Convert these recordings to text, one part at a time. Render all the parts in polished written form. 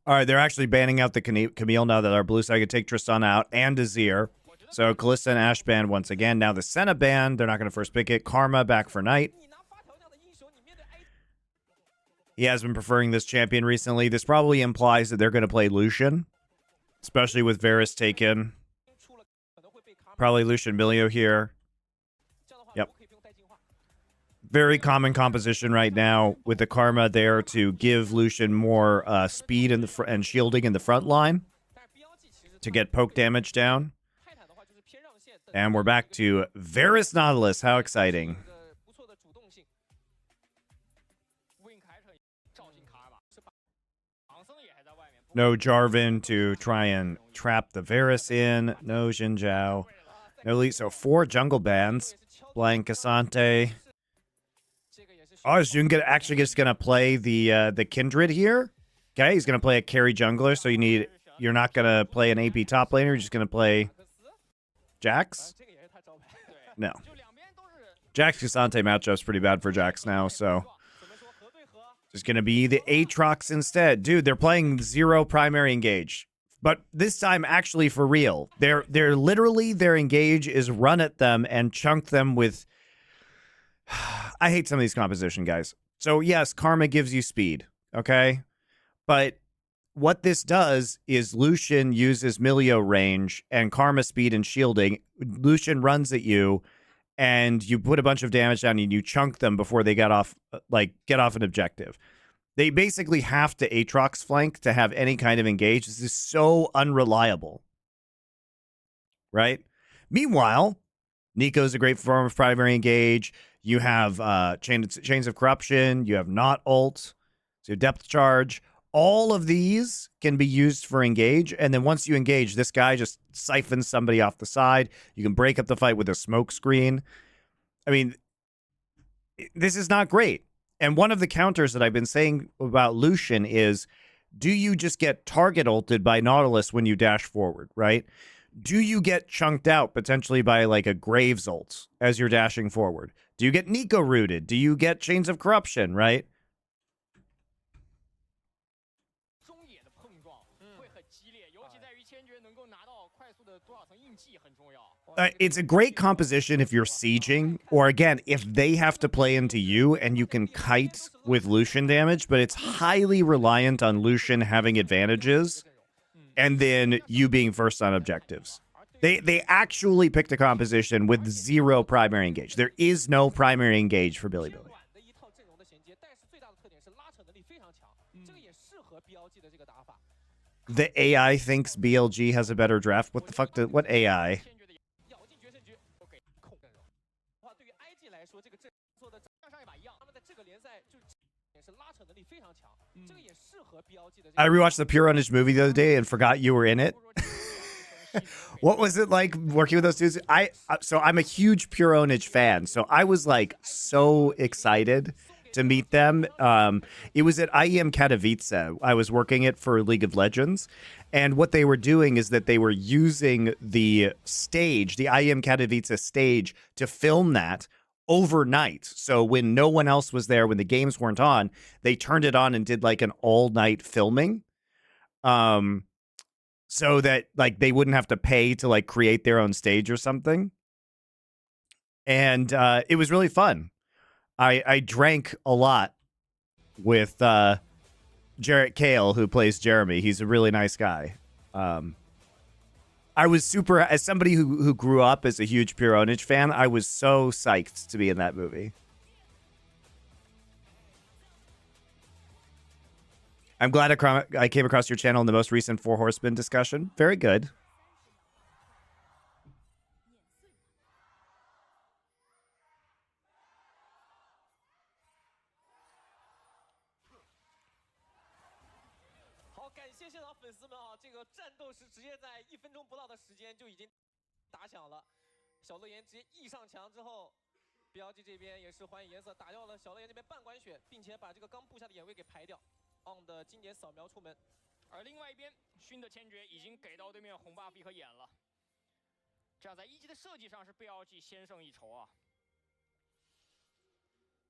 All right, they're actually banning out the Camille now that our blue side could take Tristan out and Azir. So Kalista and Ashe banned once again. Now the Senna ban. They're not going to first pick it. Karma back for Knight. He has been preferring this champion recently. This probably implies that they're going to play Lucian, especially with Varus taken. Probably Lucian Milio here. Yep. Very common composition right now with the Karma there to give Lucian more speed in the and shielding in the front line to get poke damage down. And we're back to Varus Nautilus. How exciting. No Jarvan to try and trap the Varus in. No Xin Zhao. No Lee. So 4 jungle bans. Blind Cassante. Oh, is Jun actually just going to play the Kindred here? Okay, he's going to play a carry jungler, so you're not going to play an AP top laner, you're just going to play Jax? No. Jax Cassante matchup's pretty bad for Jax now, so just going to be the Aatrox instead. Dude, they're playing 0 primary engage. But this time, actually, for real. They're literally, their engage is run at them and chunk them with... I hate some of these composition, guys. So, yes, Karma gives you speed, okay? But what this does is Lucian uses Milio range and Karma speed and shielding. Lucian runs at you, and you put a bunch of damage down and you chunk them before they get off an objective. They basically have to Aatrox flank to have any kind of engage. This is so unreliable. Right? Meanwhile, Nico's a great form of primary engage. You have Chains of Corruption. You have Not Ult. So Depth Charge. All of these can be used for engage. And then once you engage, this guy just siphons somebody off the side. You can break up the fight with a smoke screen. I mean, this is not great. And one of the counters that I've been saying about Lucian is, do you just get target ulted by Nautilus when you dash forward, right? Do you get chunked out potentially by like a Graves ult as you're dashing forward? Do you get Nico rooted? Do you get Chains of Corruption, right? It's a great composition if you're sieging, or again, if they have to play into you and you can kite with Lucian damage, but it's highly reliant on Lucian having advantages and then you being first on objectives. They actually picked a composition with 0 primary engage. There is no primary engage for Bilibili. The AI thinks BLG has a better draft. What the fuck? What AI? I rewatched the Pure Ownage movie the other day and forgot you were in it. What was it like working with those dudes? So I'm a huge Pure Ownage fan, so I was like so excited to meet them. It was at IEM Katowice. I was working it for League of Legends, and what they were doing is that they were using the stage, the IEM Katowice stage, to film that overnight. So when no one else was there, when the games weren't on, they turned it on and did like an all-night filming. So that like they wouldn't have to pay to like create their own stage or something. And it was really fun. I drank a lot with Jarrett Kale, who plays Jeremy. He's a really nice guy. I was super, as somebody who grew up as a huge Pure Ownage fan, I was so psyched to be in that movie. I'm glad I came across your channel in the most recent 4 Horsemen discussion. Very good. BLG 这边也是还以颜色，打掉了小乐言这边半管血，并且把这个刚布下的眼位给排掉。On 的经典扫描出门，而另外一边，勋的千珏已经给到对面红 buff 一颗眼了。这样在一级的设计上是 BLG 先胜一筹啊。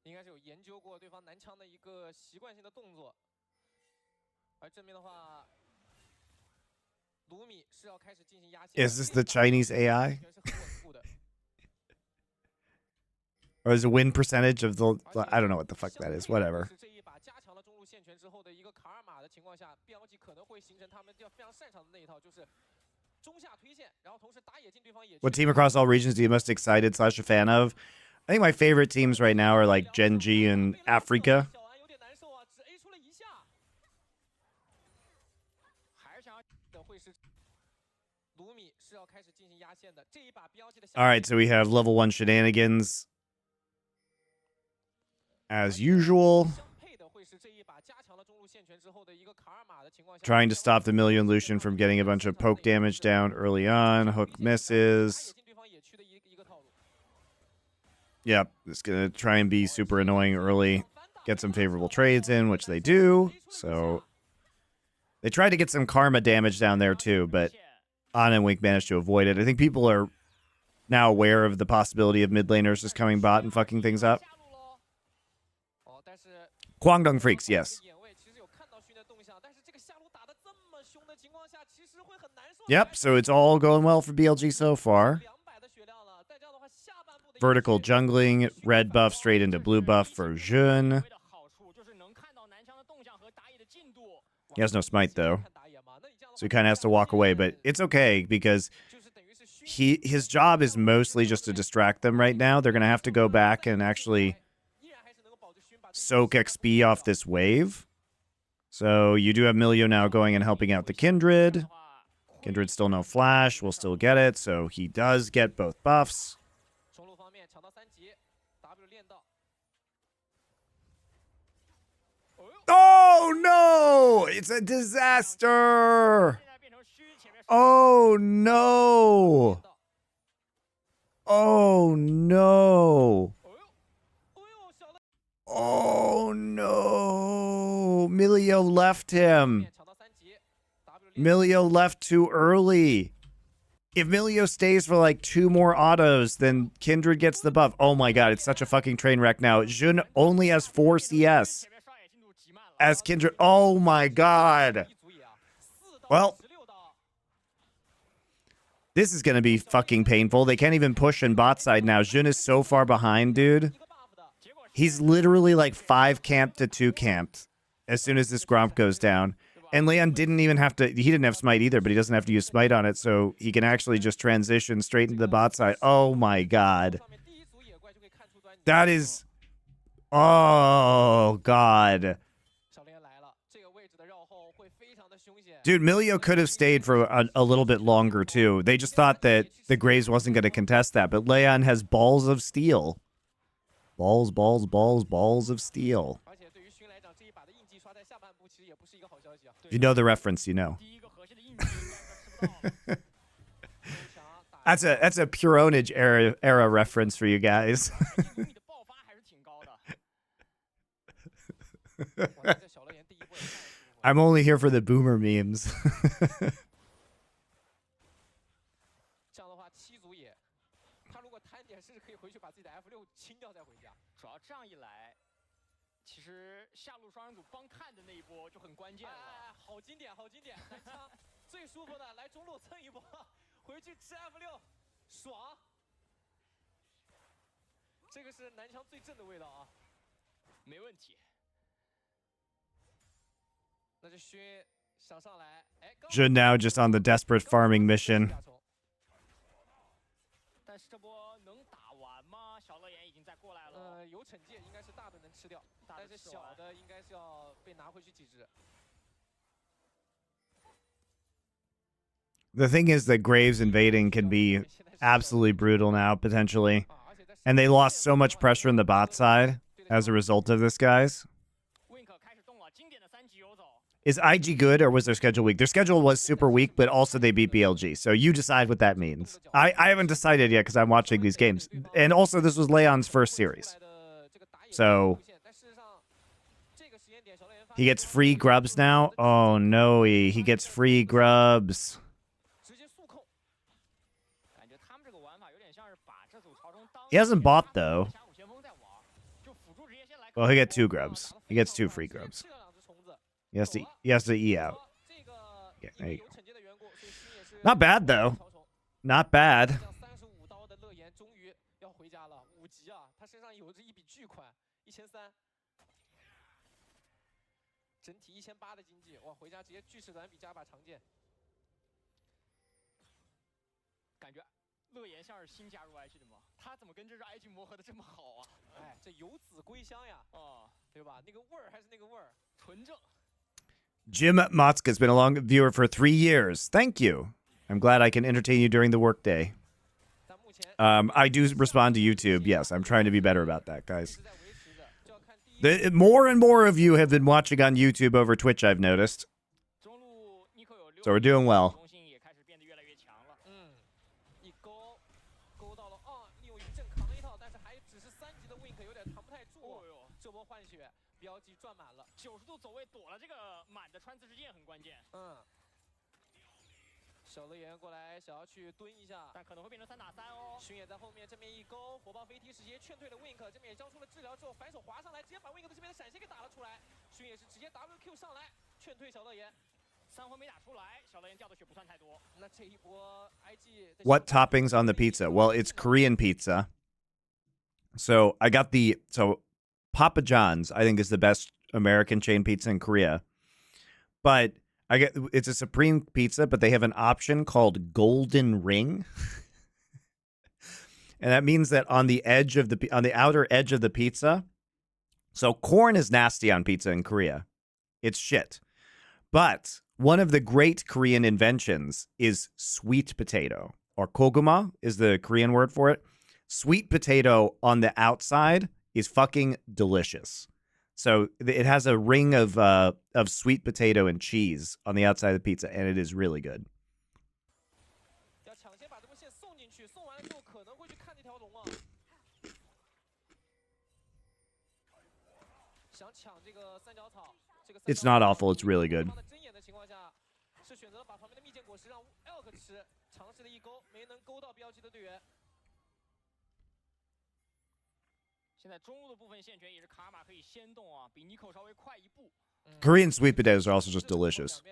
应该是有研究过对方男枪的一个习惯性的动作。Is this the Chinese AI? Or is the win percentage of the... I don't know what the fuck that is. Whatever. What team across all regions are you most excited / a fan of? I think my favorite teams right now are like Genji and Africa. All right, so we have level 1 shenanigans. As usual. Trying to stop the Million Lucian from getting a bunch of poke damage down early on. Hook misses. Yep, it's going to try and be super annoying early. Get some favorable trades in, which they do. So they tried to get some karma damage down there too, but On and Wink managed to avoid it. I think people are now aware of the possibility of mid laners just coming bot and fucking things up. Guangdong Freaks, yes. Yep, so it's all going well for BLG so far. Vertical jungling, red buff straight into blue buff for Jun. He has no smite, though. So he kind of has to walk away, but it's okay because his job is mostly just to distract them right now. They're going to have to go back and actually soak XP off this wave. So you do have Milio now going and helping out the Kindred. Kindred still no flash. We'll still get it. So he does get both buffs. Oh, no! It's a disaster! Oh, no! Oh, no! Oh, no! Milio left him. Milio left too early. If Milio stays for like 2 more autos, then Kindred gets the buff. Oh my god, it's such a fucking train wreck now. Jun only has 4 CS. As Kindred... Oh my god. Well, this is going to be fucking painful. They can't even push in bot side now. Jun is so far behind, dude. He's literally like 5 camped to 2 camped as soon as this Gromp goes down. And Leon didn't even have to... He didn't have smite either, but he doesn't have to use smite on it, so he can actually just transition straight into the bot side. Oh my god. That is... Oh god. Dude, Milio could have stayed for a little bit longer, too. They just thought that the Graves wasn't going to contest that, but Leon has balls of steel. Balls, balls, balls, balls of steel. If you know the reference, you know. That's a Puronage era reference for you guys. I'm only here for the boomer memes. Jun now just on the desperate farming mission. The thing is that Graves invading can be absolutely brutal now, potentially. And they lost so much pressure in the bot side as a result of this, guys. Is IG good or was their schedule weak? Their schedule was super weak, but also they beat BLG. So you decide what that means. I haven't decided yet because I'm watching these games. And also this was Leon's first series. So he gets free grubs now. Oh no, he gets free grubs. He hasn't bought though. Well, he got 2 grubs. He gets 2 free grubs. He has to E out. Yeah, there you go. Not bad though. Not bad. 35刀的乐言终于要回家了，5级啊！他身上有着一笔巨款，1300，整体1800的经济，哇！回家直接巨石短笔加把长剑，感觉乐言像是新加入 IG 的吗？他怎么跟这个 IG 磨合的这么好啊？哎，这游子归乡呀，对吧？那个味儿还是那个味儿，纯正。Jim Motzka has been a long viewer for 3 years. Thank you. I'm glad I can entertain you during the workday. I do respond to YouTube. Yes, I'm trying to be better about that, guys. More and more of you have been watching on YouTube over Twitch, I've noticed. So we're doing well. What toppings on the pizza? Well, it's Korean pizza. So I got Papa John's, I think, is the best American chain pizza in Korea. But it's a supreme pizza, but they have an option called Golden Ring. And that means that on the outer edge of the pizza, so corn is nasty on pizza in Korea. It's shit. But one of the great Korean inventions is sweet potato, or koguma is the Korean word for it. Sweet potato on the outside is fucking delicious. So it has a ring of sweet potato and cheese on the outside of the pizza, and it is really good. It's not awful. It's really good. Korean sweet potatoes are also just delicious.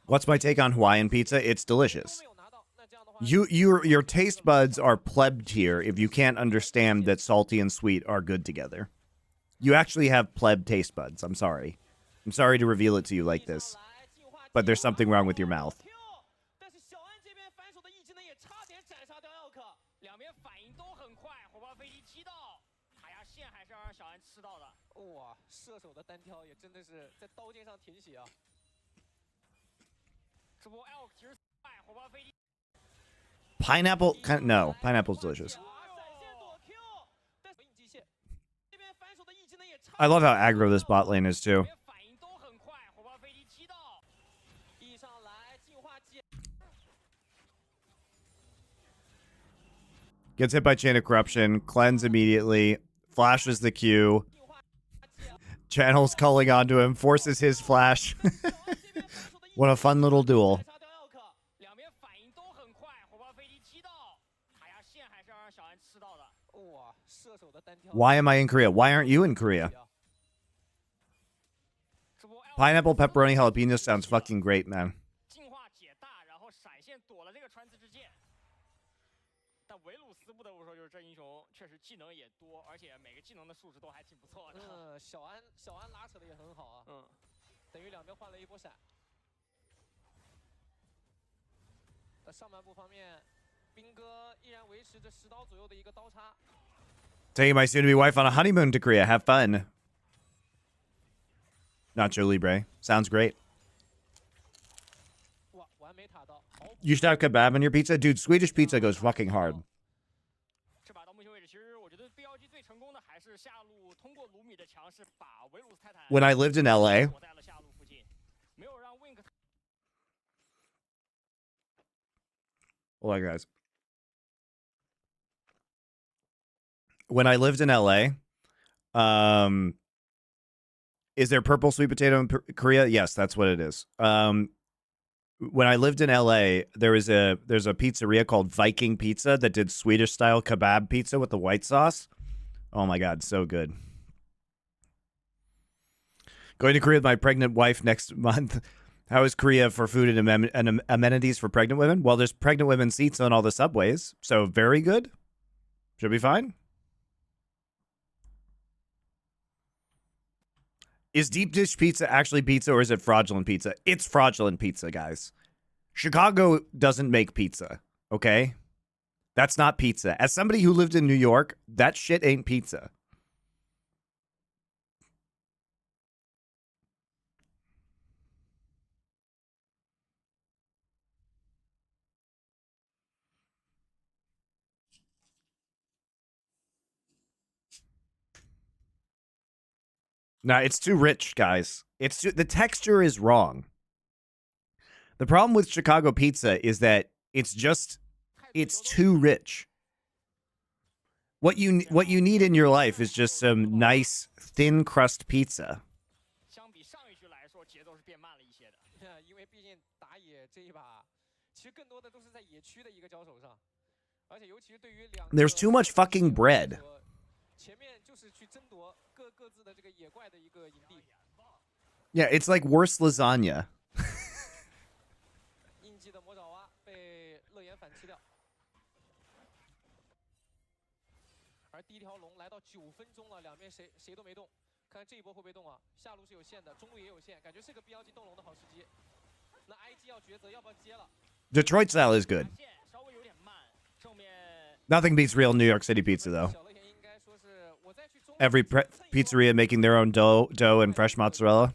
What's my take on Hawaiian pizza? It's delicious. Your taste buds are pleb tier if you can't understand that salty and sweet are good together. You actually have pleb taste buds. I'm sorry. I'm sorry to reveal it to you like this. But there's something wrong with your mouth. Pineapple? No, pineapple's delicious. I love how aggro this bot lane is too. Gets hit by Chain of Corruption, cleanse immediately, flashes the Q. Channel's calling onto him, forces his flash. What a fun little duel. Why am I in Korea? Why aren't you in Korea? Pineapple, pepperoni, jalapeno sounds fucking great, man. Taking my soon-to-be wife on a honeymoon to Korea. Have fun. Nacho Libre. Sounds great. You should have kebab on your pizza? Dude, Swedish pizza goes fucking hard. When I lived in LA, hold on, guys. When I lived in LA, is there purple sweet potato in Korea? Yes, that's what it is. when I lived in LA, there's a pizzeria called Viking Pizza that did Swedish style kebab pizza with the white sauce. Oh my god, so good. Going to Korea with my pregnant wife next month. How is Korea for food and amenities for pregnant women? Well, there's pregnant women seats on all the subways, so very good. Should be fine. Is deep dish pizza actually pizza or is it fraudulent pizza? It's fraudulent pizza, guys. Chicago doesn't make pizza, okay? That's not pizza. As somebody who lived in New York, that shit ain't pizza. No, it's too rich, guys. The texture is wrong. The problem with Chicago pizza is that it's too rich. What you need in your life is just some nice thin crust pizza. 相比上一局来说，节奏是变慢了一些的。因为毕竟打野这一把，其实更多的都是在野区的一个交手上，而且尤其是对于两个 There's too much fucking bread. 前面就是去争夺各自的这个野怪的一个营地。Yeah, it's like worse lasagna. 应激的魔爪蛙被乐言反吃掉。 而第一条龙来到9分钟了，两边谁都没动，看看这一波会不会动啊？下路是有线的，中路也有线，感觉是个 BLG 动龙的好时机。那 IG 要抉择要不要接了。Detroit style is good. Nothing beats real New York City pizza, though. Every pizzeria making their own dough and fresh mozzarella.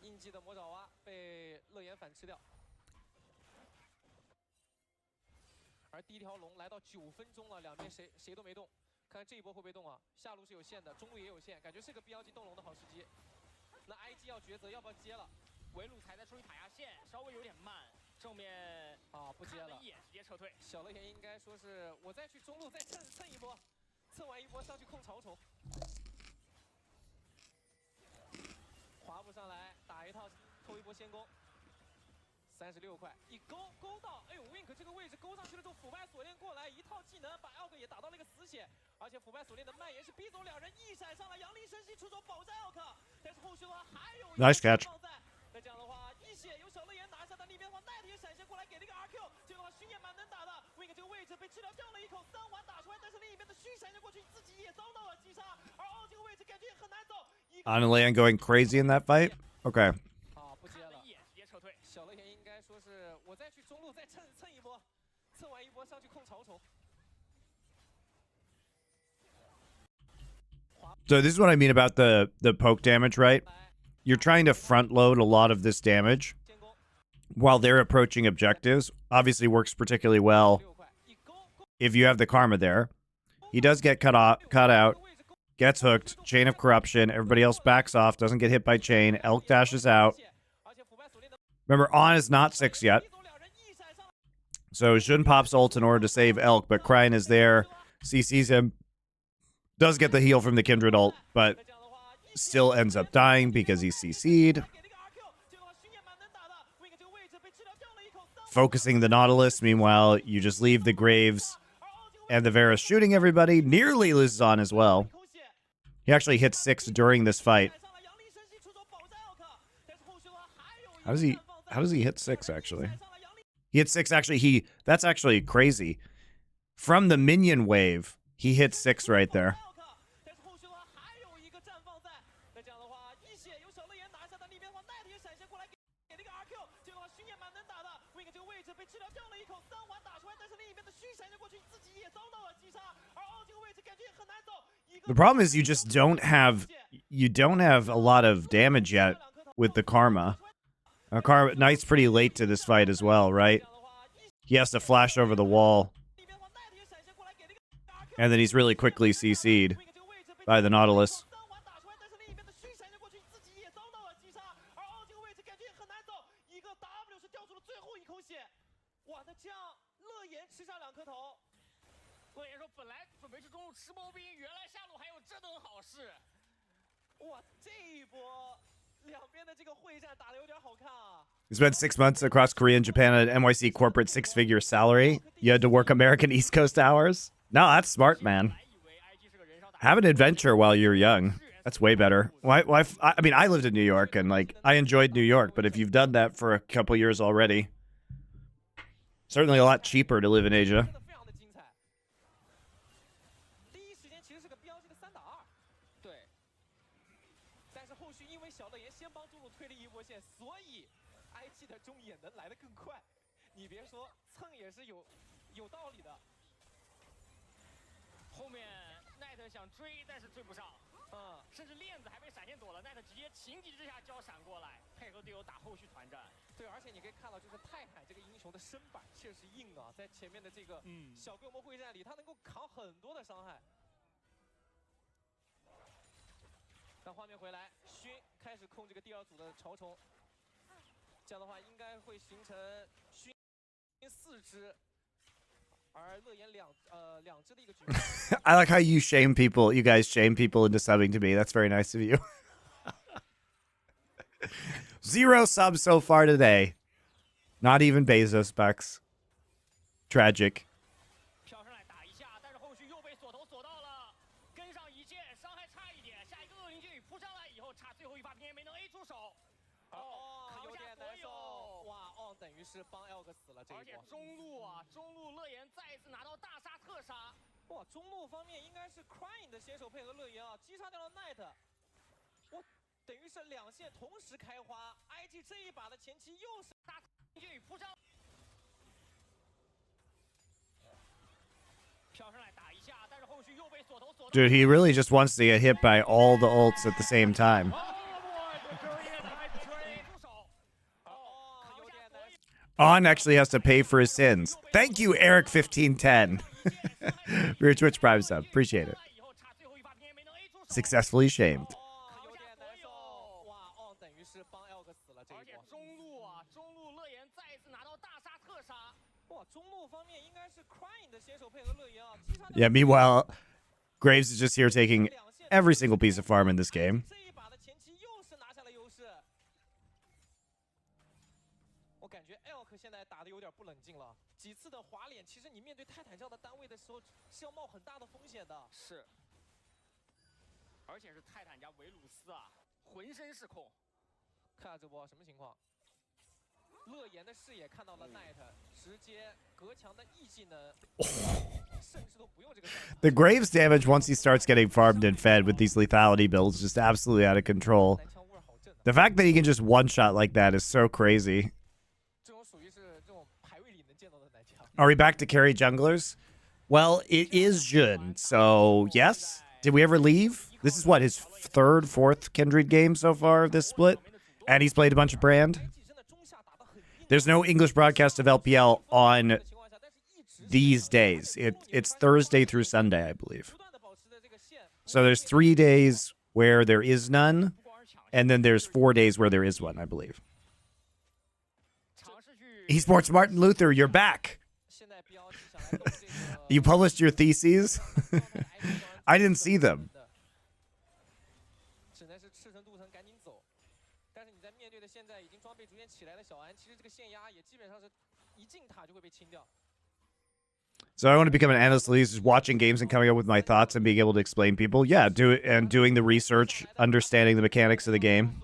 应激的魔爪蛙被乐言反吃掉。 而第一条龙来到9分钟了，两边谁都没动，看看这一波会不会动啊？下路是有线的，中路也有线，感觉是个 BLG 动龙的好时机。那 IG 要抉择要不要接了，围路踩在处理塔压线，稍微有点慢，正面啊不接了，一眼直接撤退。小乐言应该说是我再去中路再蹭一波，蹭完一波上去控潮虫，滑不上来，打一套偷一波先攻。 36块，一勾到，哎呦 ，Wink 这个位置勾上去了之后，腐败锁链过来，一套技能把 Elk 也打到了一个死血，而且腐败锁链的蔓延是逼走两人，一闪上来，杨凌神系出手保下 Elk， 但是后续的话还有 Nice catch。那这样的话，一血由小乐言拿下，但那边的话奈特也闪现过来给了一个 RQ， 这个的话熏也蛮能打的 ，Wink 这个位置被治疗掉了一口，3环打出来，但是另一边的熏闪现过去，自己也遭到了击杀，而奥这个位置感觉也很难走。Analan going crazy in that fight. Okay. 不接了，一眼直接撤退。小乐言应该说是我再去中路再蹭一波，蹭完一波上去控潮虫。 So this is what I mean about the poke damage, right? You're trying to front load a lot of this damage while they're approaching objectives. Obviously works particularly well if you have the karma there. He does get cut out, gets hooked, chain of corruption, everybody else backs off, doesn't get hit by chain, Elk dashes out. Remember, On is not 6 yet. So Jun pops ult in order to save Elk, but Kryan is there, CCs him, does get the heal from the Kindred ult, but still ends up dying because he's CC'd. Focusing the Nautilus, meanwhile, you just leave the Graves and the Varus shooting everybody. Nearly loses On as well. He actually hit 6 during this fight. How does he hit 6 actually? He hit 6 actually. That's actually crazy. From the minion wave, he hit 6 right there. The problem is you don't have a lot of damage yet with the karma. Knight's pretty late to this fight as well, right? He has to flash over the wall. And then he's really quickly CC'd by the Nautilus. You spent 6 months across Korea and Japan at an NYC corporate 6-figure salary. You had to work American East Coast hours. No, that's smart, man. Have an adventure while you're young. That's way better. I mean, I lived in New York and like I enjoyed New York, but if you've done that for a couple years already, certainly a lot cheaper to live in Asia. I like how you shame people. You guys shame people into subbing to me. That's very nice of you. 0 subs so far today. Not even Bezos bucks. Tragic. Dude, he really just wants to get hit by all the ults at the same time. On actually has to pay for his sins. Thank you, Eric1510. For your Twitch Prime sub. Appreciate it. Successfully shamed. Yeah, meanwhile, Graves is just here taking every single piece of farm in this game. The Graves damage once he starts getting farmed and fed with these lethality builds is just absolutely out of control. The fact that he can just one-shot like that is so crazy. Are we back to carry junglers? Well, it is Jun, so yes. Did we ever leave? This is what, his third, fourth Kindred game so far of this split? And he's played a bunch of Brand. There's no English broadcast of LPL on these days. It's Thursday through Sunday, I believe. So there's 3 days where there is none, and then there's 4 days where there is one, I believe. Esports Martin Luther, you're back. You published your theses? I didn't see them. So I want to become an analyst, just watching games and coming up with my thoughts and being able to explain people. Yeah, doing the research, understanding the mechanics of the game.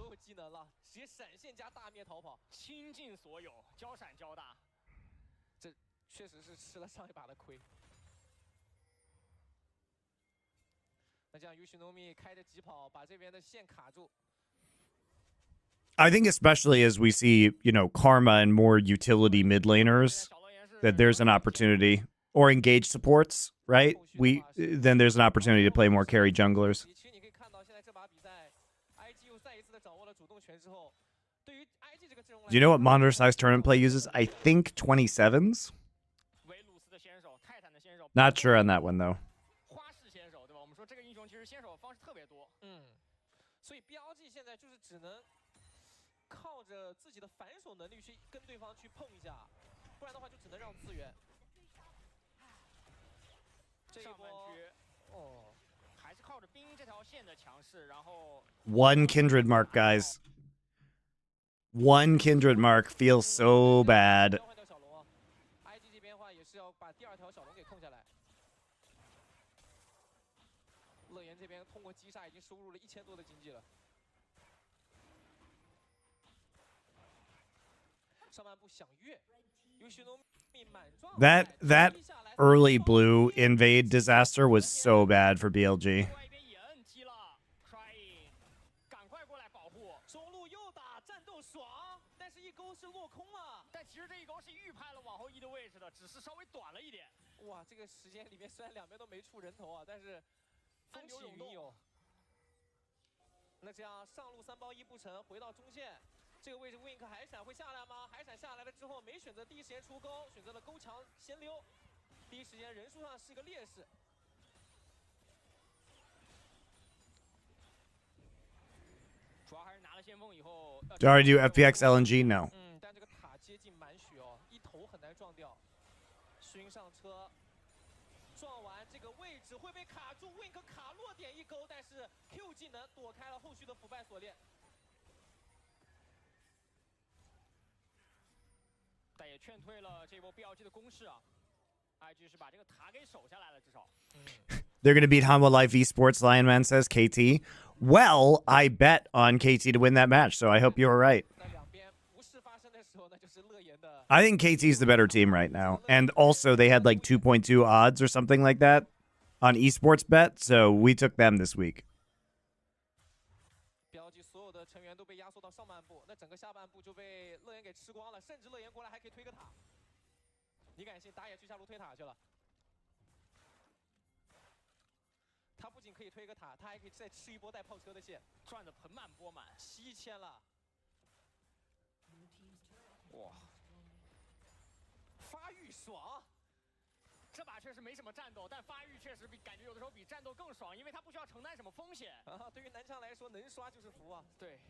I think especially as we see, Karma and more utility mid laners, that there's an opportunity, or engaged supports, right? Then there's an opportunity to play more carry junglers. Do you know what monitor size tournament play uses? I think 27s. Not sure on that one though. One Kindred mark, guys. One kindred mark feels so bad. IG 这边的话也是要把第二条小龙给控下来。乐言这边通过击杀已经收入了1000多的经济了。上半部响月，有许多密满状。That early blue invade disaster was so bad for BLG. 中路又打，战斗爽，但是一勾是落空了。但其实这一勾是预判了往后移的位置的，只是稍微短了一点。哇，这个时间里面虽然两边都没出人头啊，但是风起云涌。那这样上路3包1不成，回到中线。这个位置 Wink 海闪会下来吗？海闪下来了之后没选择第一时间出钩，选择了勾墙先溜，第一时间人数上是一个劣势。主要还是拿了先锋以后。Do I do FPX LNG? No. 但这个塔接近满血哦，一头很难撞掉。熏上车，撞完这个位置会被卡住 ，Wink 卡落点一勾，但是 Q 技能躲开了后续的腐败锁链。但也劝退了这波 BLG 的攻势啊。IG 是把这个塔给守下来了，至少。They're going to beat Hanwha Life Esports, Lionman says, KT. Well, I bet on KT to win that match, so I hope you were right. I think KT's the better team right now. And also, they had like 2.2 odds or something like that on esports bet, so we took them this week. 标记所有的成员都被压缩到上半部，那整个下半部就被乐言给吃光了，甚至乐言过来还可以推个塔。你敢信打野去下路推塔去了？他不仅可以推个塔，他还可以再吃一波带炮车的线，赚的盆满钵满，7000了。哇，发育爽。这把确实没什么战斗，但发育确实感觉有的时候比战斗更爽，因为他不需要承担什么风险啊。对于南枪来说，能刷就是福啊。对。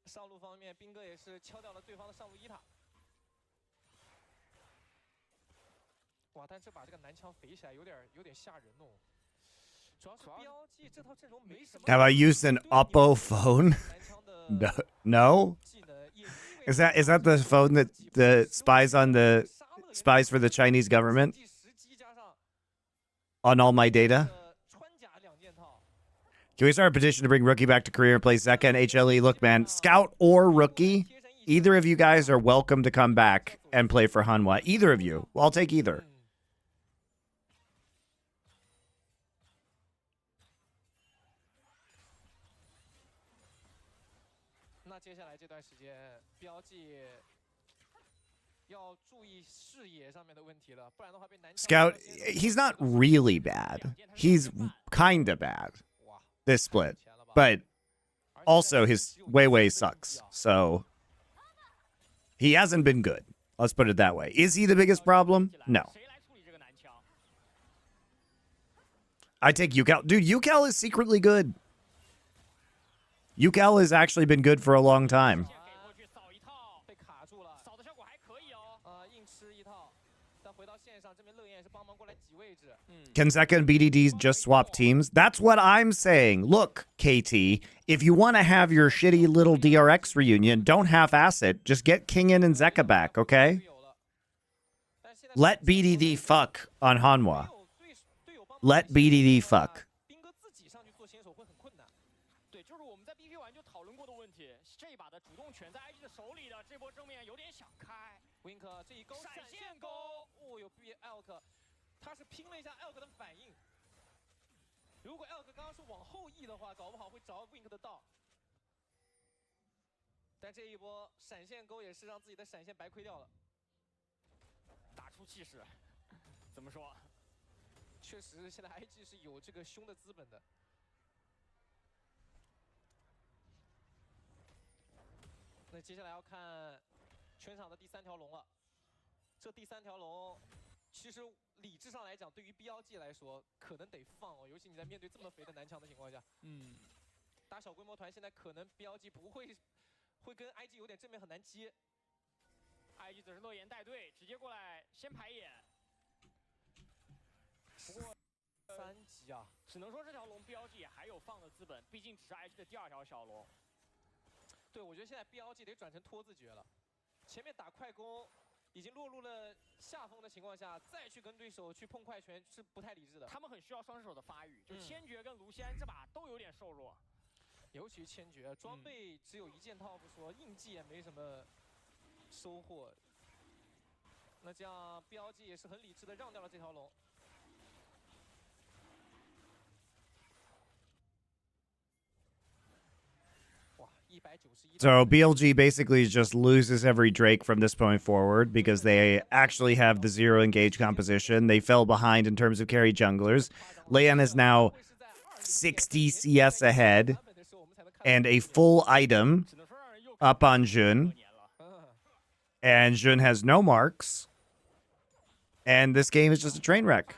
上路方面，兵哥也是敲掉了对方的上路1塔。哇，但这把这个南枪肥起来有点吓人哦。主要是标记这套阵容没什么。Have I used an Oppo phone? No. Is that the phone that spies for the Chinese government on all my data? Can we start a petition to bring Rookie back to Korea and play Zeka and HLE? Look, man, Scout or Rookie, either of you guys are welcome to come back and play for Hanwha. Either of you. I'll take either. 那接下来这段时间，标记要注意视野上面的问题了，不然的话被南。Scout, he's not really bad. He's kinda bad this split, but also his way sucks. So he hasn't been good. Let's put it that way. Is he the biggest problem? No. I take Yucal. Dude, Yucal is secretly good. Yucal has actually been good for a long time. Can Zeka and BDDs just swap teams? That's what I'm saying. Look, KT, if you want to have your shitty little DRX reunion, don't half-ass it. Just get Kingin and Zeka back, okay? Let BDD fuck on Hanwha. Let BDD fuck. 对，就是我们在 BP 完就讨论过的问题。这一把的主动权在 IG 的手里的，这波正面有点想开。Wink 这一勾闪现勾，哦哟，B Elk， 他是拼了一下 Elk 的反应。如果 Elk 刚刚是往后移的话，搞不好会着 Wink 的道。但这一波闪现勾也是让自己的闪现白亏掉了。打出气势，怎么说？确实，现在 IG 是有这个凶的资本的。那接下来要看全场的第3条龙了。这第3条龙，其实理智上来讲，对于 BLG 来说，可能得放哦，尤其你在面对这么肥的南墙的情况下。打小规模团现在可能 BLG 不会跟 IG 有点正面很难接。IG 则是乐言带队，直接过来先排眼。不过3级啊，只能说这条龙 BLG 也还有放的资本，毕竟只是 IG 的第2条小龙。对，我觉得现在 BLG 得转成拖字诀了，前面打快攻已经落入了下风的情况下，再去跟对手去碰快拳是不太理智的。他们很需要双手的发育，就千珏跟卢锡安这把都有点瘦弱，尤其千珏装备只有一件套不说，印记也没什么收获。那这样 BLG 也是很理智的让掉了这条龙。 So BLG basically just loses every Drake from this point forward because they actually have the 0 engage composition. They fell behind in terms of carry junglers. Leon is now 60 CS ahead and a full item up on Jun. And Jun has no marks. And this game is just a train wreck.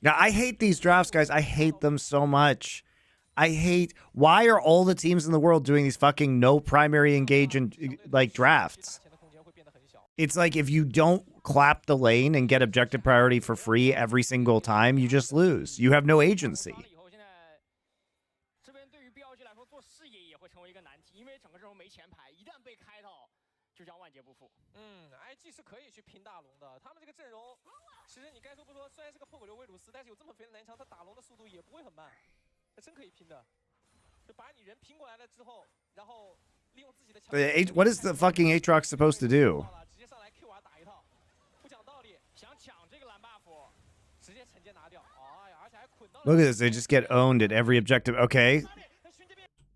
Now, I hate these drafts, guys. I hate them so much. Why are all the teams in the world doing these fucking no primary engage and like drafts? It's like if you don't clap the lane and get objective priority for free every single time, you just lose. You have no agency. IG 是可以去拼大龙的，他们这个阵容，其实你该说不说，虽然是个破口流威鲁斯，但是有这么肥的南墙，他打龙的速度也不会很慢，真可以拼的。就把你人拼过来了之后，然后利用自己的强。What is the fucking Aatrox supposed to do? 直接上来 Q R 打一套，不讲道理，想抢这个蓝 buff，直接惩戒拿掉。哎呀，而且还捆到。Look at this. They just get owned at every objective. Okay.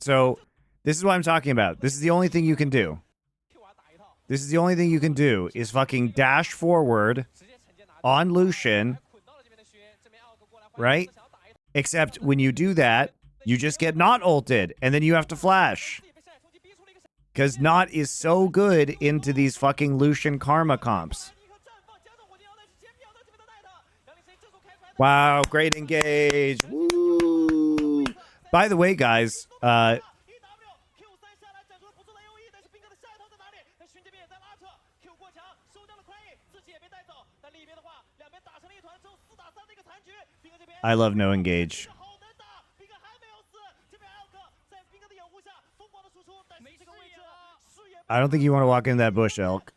So, this is what I'm talking about. This is the only thing you can do. This is the only thing you can do is fucking dash forward on Lucian, right? Except when you do that, you just get not ulted, and then you have to flash. Because not is so good into these fucking Lucian karma comps. Wow, great engage. Woo. By the way, guys, I love no engage. I don't think you want to walk into that bush, Elk.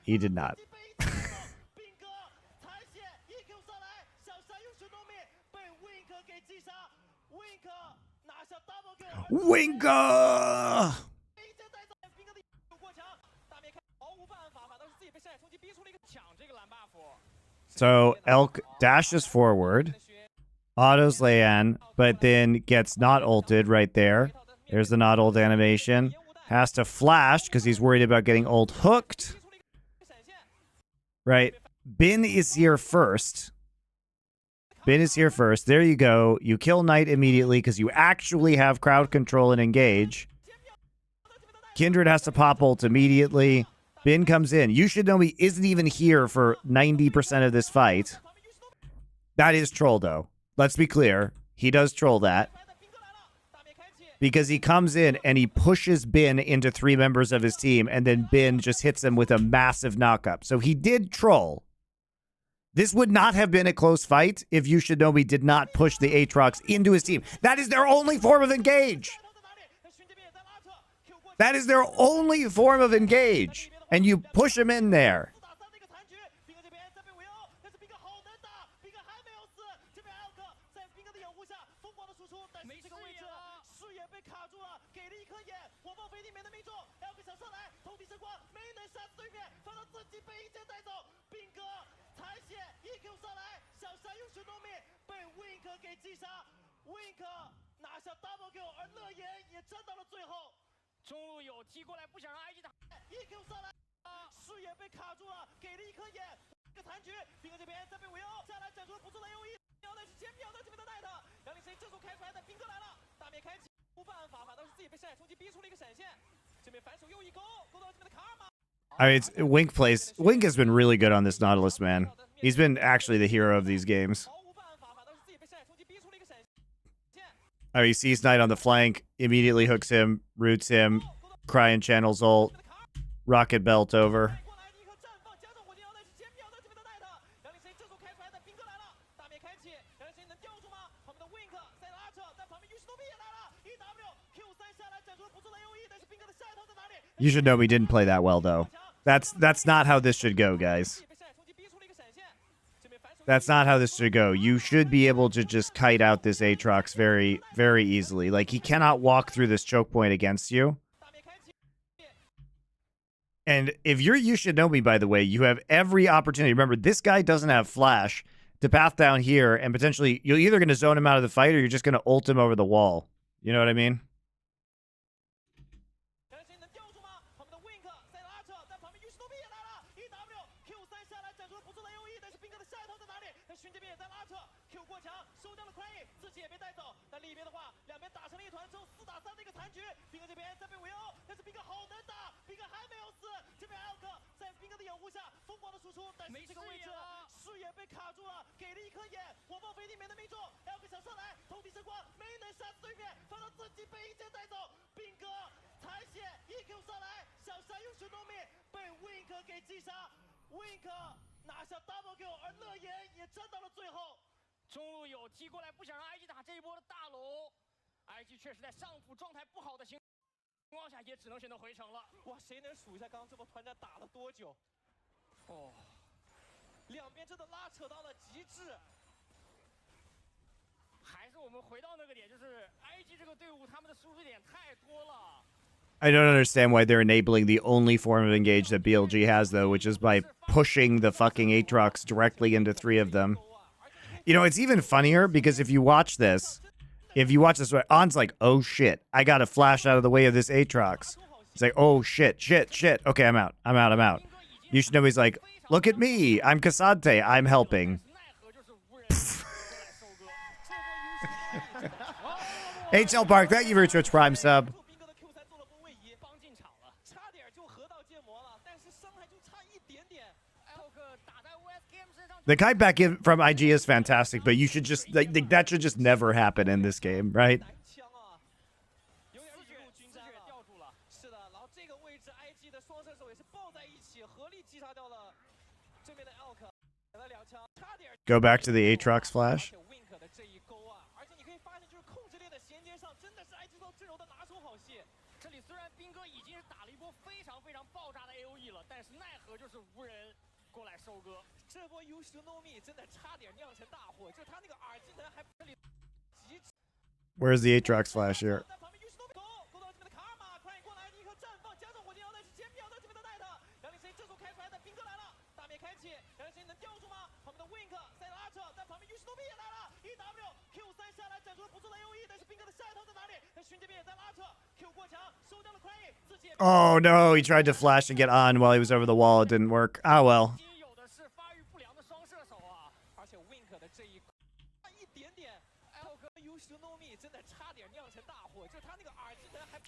He did not. Winka! So Elk dashes forward, autos Leanne, but then gets not ulted right there. There's the not ult animation. Has to flash because he's worried about getting ult hooked. Right. Bin is here first. Bin is here first. There you go. You kill Knight immediately because you actually have crowd control and engage. Kindred has to pop ult immediately. Bin comes in. You should know he isn't even here for 90% of this fight. That is troll, though. Let's be clear. He does troll that. Because he comes in and he pushes Bin into 3 members of his team, and then Bin just hits him with a massive knockup. So he did troll. This would not have been a close fight if Yushinomi did not push the Aatrox into his team. That is their only form of engage. That is their only form of engage. And you push him in there. I mean, it's Wink plays. Wink has been really good on this Nautilus, man. He's been actually the hero of these games. Oh, he sees Knight on the flank, immediately hooks him, roots him, Cryon channels ult, rocket belt over. You should know we didn't play that well, though. That's not how this should go, guys. That's not how this should go. You should be able to just kite out this Aatrox very, very easily. Like, he cannot walk through this choke point against you. And if you're You Should Know Me, by the way, you have every opportunity. Remember, this guy doesn't have flash to path down here, and potentially you're either going to zone him out of the fight or you're just going to ult him over the wall. You know what I mean? IG 确实在上辅状态不好的情况下，也只能选择回城了。哇，谁能数一下刚刚这波团战打了多久？哦，两边真的拉扯到了极致。还是我们回到那个点，就是 IG 这个队伍他们的输出点太多了。I don't understand why they're enabling the only form of engage that BLG has, though, which is by pushing the fucking Aatrox directly into 3 of them. You know, it's even funnier because if you watch this, On's like, oh shit, I got to flash out of the way of this Aatrox. He's like, oh shit. Okay, I'm out. You Should Know He's like, look at me, I'm Cassante, I'm helping. HL Park, thank you for your Twitch Prime sub. The kite back in from IG is fantastic, but you should just that should just never happen in this game, right? Go back to the Aatrox flash. Where's the Aatrox flash here? Oh no, he tried to flash and get on while he was over the wall. It didn't work. Ah well.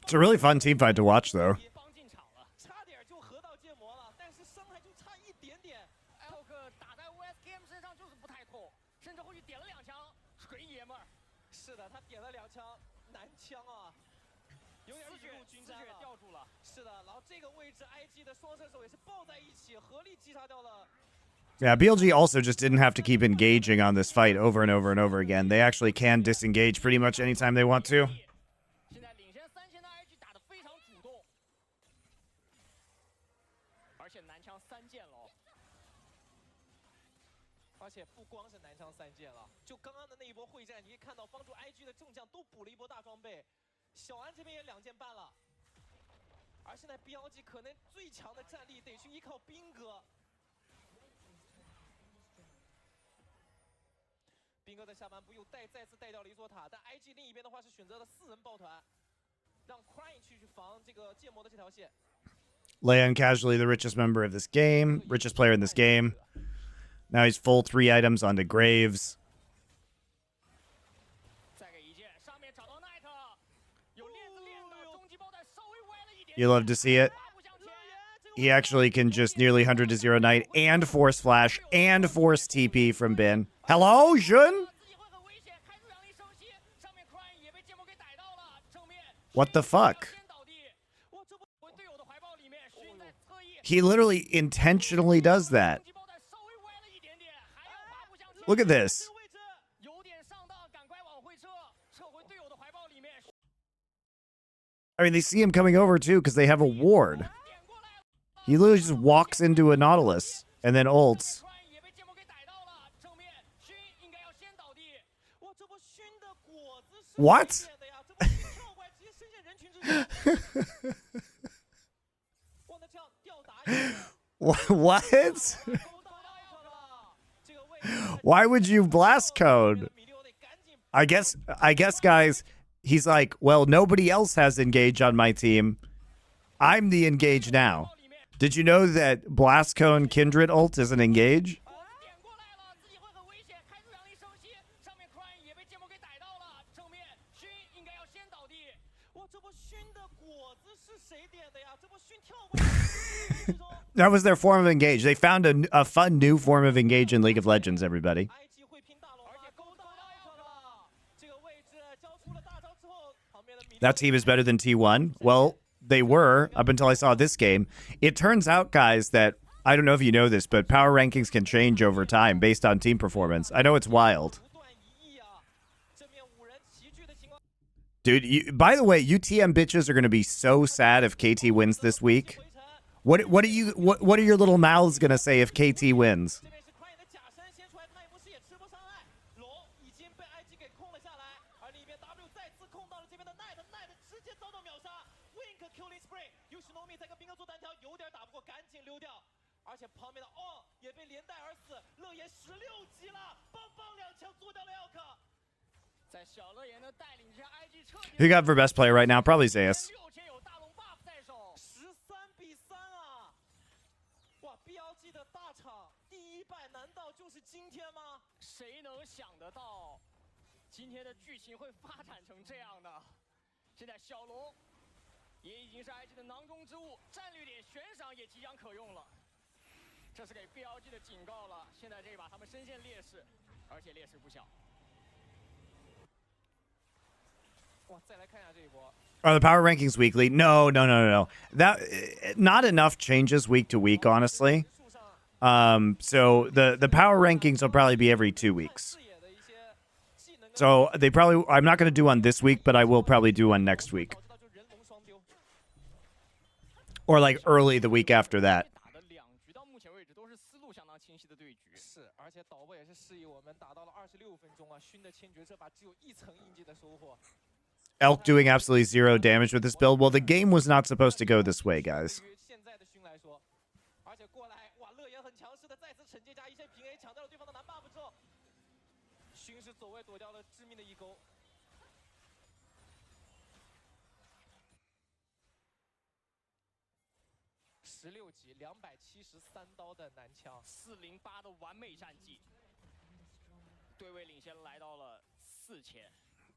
It's a really fun team fight to watch, though. Yeah, BLG also just didn't have to keep engaging on this fight over and over and over again. They actually can disengage pretty much anytime they want to. Leon casually the richest member of this game, richest player in this game. Now he's full 3 items onto Graves. You love to see it. He actually can just nearly 100 to 0 Knight and force flash and force TP from Bin. Hello, Jun? What the fuck? He literally intentionally does that. Look at this. I mean, they see him coming over too because they have a ward. He literally just walks into a Nautilus and then ults. What? What? Why would you blast code? I guess, guys, he's like, well, nobody else has engage on my team. I'm the engage now. Did you know that Blast Cone Kindred ult is an engage? That was their form of engage. They found a fun new form of engage in League of Legends, everybody. That team is better than T1. Well, they were up until I saw this game. It turns out, guys, that I don't know if you know this, but power rankings can change over time based on team performance. I know it's wild. Dude, by the way, UTM bitches are going to be so sad if KT wins this week. What are your little mouths going to say if KT wins? Who got for best player right now? Probably Zeus. Are the power rankings weekly? No. That not enough changes week to week, honestly. So the power rankings will probably be every 2 weeks. So they probably, I'm not going to do one this week, but I will probably do one next week. Or like early the week after that. Elk doing absolutely 0 damage with this build. Well, the game was not supposed to go this way, guys.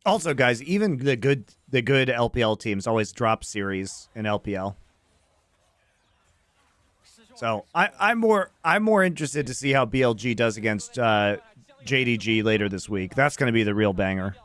Also, guys, even the good LPL teams always drop series in LPL. So I'm more interested to see how BLG does against JDG later this week. That's going to be the real banger.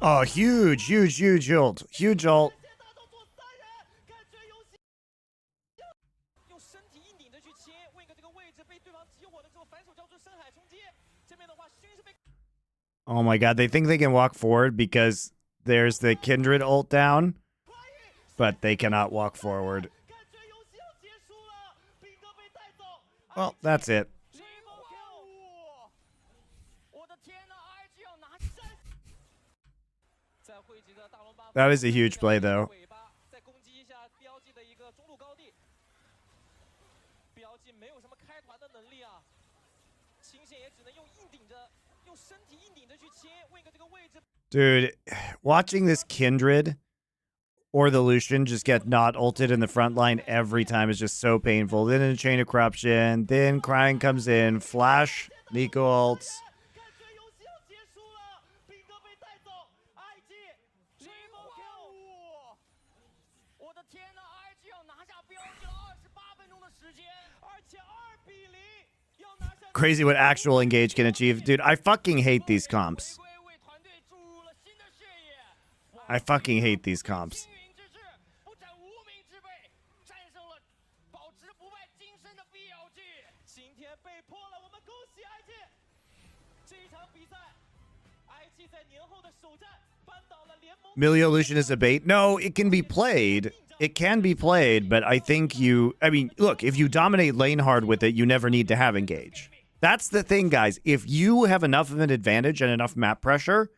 Oh, huge ult. Huge ult. Oh my god, they think they can walk forward because there's the Kindred ult down, but they cannot walk forward. Well, that's it. That was a huge play, though. 用身体一拧着去切，Wink这个位置。 Dude, watching this Kindred or the Lucian just get not ulted in the front line every time is just so painful. Then in a chain of corruption, then Crying comes in, Flash, Nico ults. 感觉游戏要结束了，兵哥被带走，IG 我的天呐 ，IG 要拿下标记了，28分钟的时间，而且2比0要拿下。 Crazy what actual engage can achieve. Dude, I fucking hate these comps. 为团队注入了新的血液。 I fucking hate these comps. 青云之志，不斩无名之辈，战胜了保持不败金身的 BLG。今天被破了，我们恭喜 IG。这一场比赛 ，IG 在年后的首战扳倒了联盟。 Milio Lucian is a bait. No, it can be played. It can be played, but I think I mean, look, if you dominate lane hard with it, you never need to have engage. That's the thing, guys. If you have enough of an advantage and enough map pressure,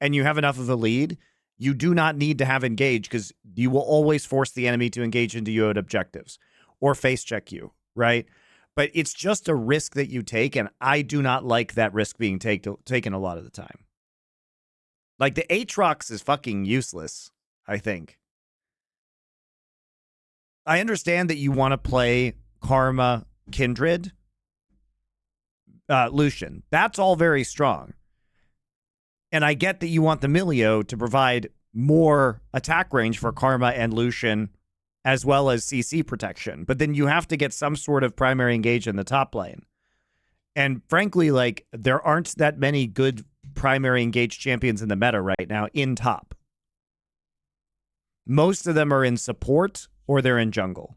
and you have enough of a lead, you do not need to have engage because you will always force the enemy to engage into you at objectives or face check you, right? But it's just a risk that you take, and I do not like that risk being taken a lot of the time. Like, the Aatrox is fucking useless, I think. I understand that you want to play Karma Kindred, Lucian. That's all very strong. And I get that you want the Milio to provide more attack range for Karma and Lucian, as well as CC protection. But then you have to get some sort of primary engage in the top lane. And frankly, like, there aren't that many good primary engage champions in the meta right now in top. Most of them are in support or they're in jungle.